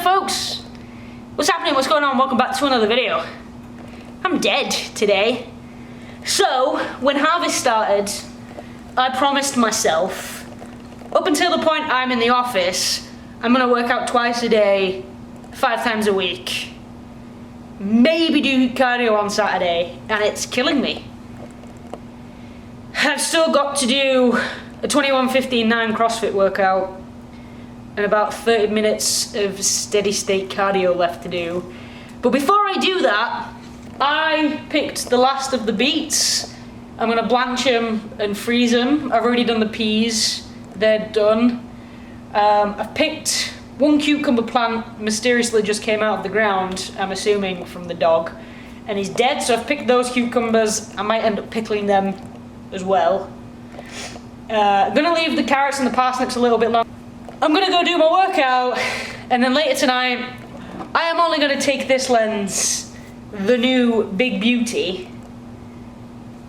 folks, what's happening, what's going on? Welcome back to another video. I'm dead today. So, when harvest started, I promised myself, up until the point I'm in the office, I'm gonna work out twice a day, 5 times a week. Maybe do cardio on Saturday, and it's killing me. I've still got to do a 21-15-9 CrossFit workout and about 30 minutes of steady state cardio left to do. But before I do that, I picked the last of the beets. I'm gonna blanch them and freeze them. I've already done the peas, they're done. I've picked one cucumber plant, mysteriously just came out of the ground, I'm assuming from the dog, and he's dead, so I've picked those cucumbers. I might end up pickling them as well. I'm gonna leave the carrots and the parsnips a little bit longer. I'm gonna go do my workout, and then later tonight, I am only gonna take this lens, the new Big Beauty.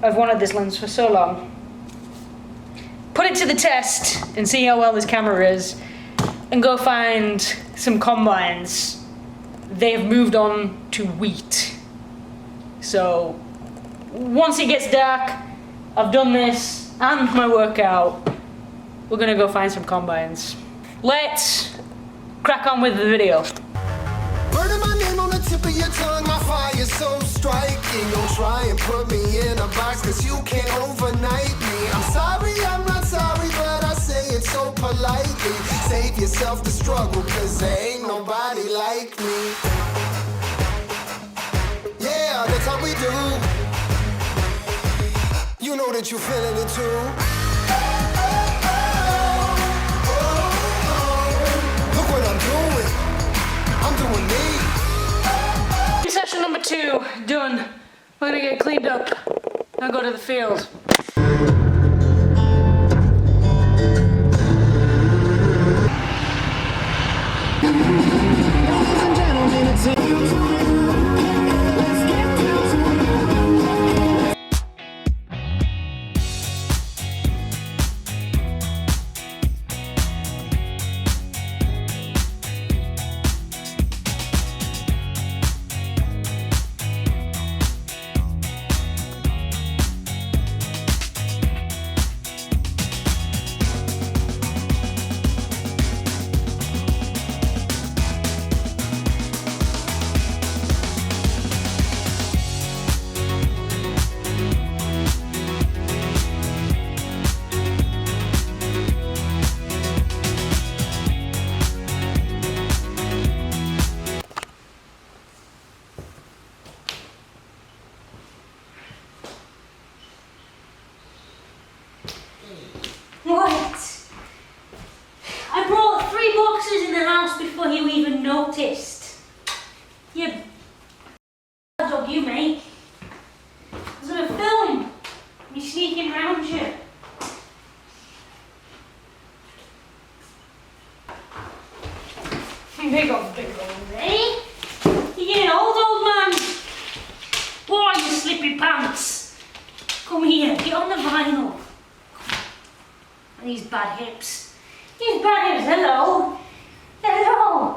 I've wanted this lens for so long. Put it to the test and see how well this camera is, and go find some combines. They have moved on to wheat. So, once it gets dark, I've done this and my workout, we're gonna go find some combines. Let's crack on with the video. Burning my name on the tip of your tongue, my fire's so striking. Don't try and put me in a box, cause you can't overnight me. I'm sorry, I'm not sorry, but I say it so politely. Save yourself the struggle, cause there ain't nobody like me. Yeah, that's how we do. You know that you're feeling it too. Look what I'm doing. I'm doing me. Session number 2, done. We're gonna get cleaned up and go to the field. Ladies and gentlemen, it's What? I brought 3 boxes in the house before you even noticed. You dog, you mate. I was gonna film me sneaking round you. Big old, eh? You're getting old man. Why, you slippy pants? Come here, get on the vinyl. And these bad hips. These bad hips, hello. Hello.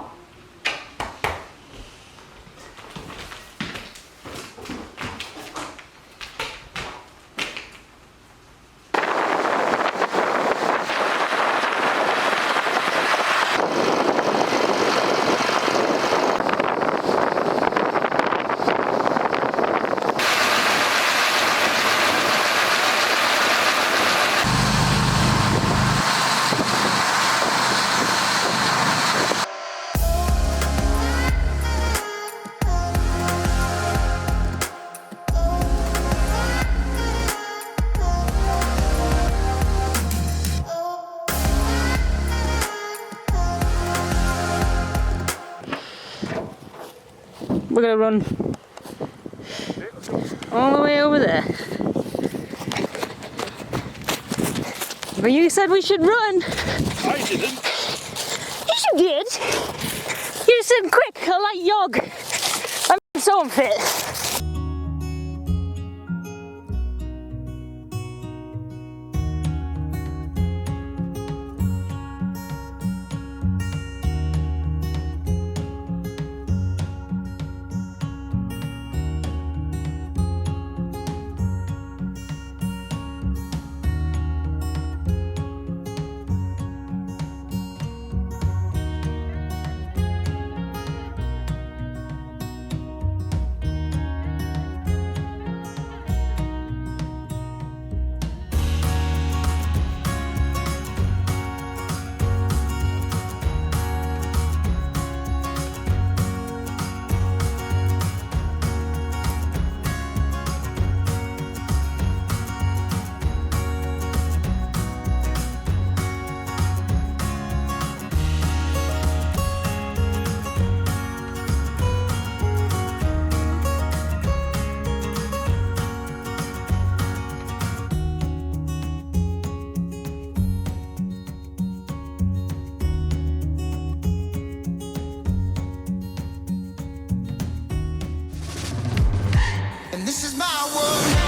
We're gonna run all the way over there. But you said we should run. I didn't. Yes, you did. You said quick, I like yog. I'm so unfit. And this is my world now.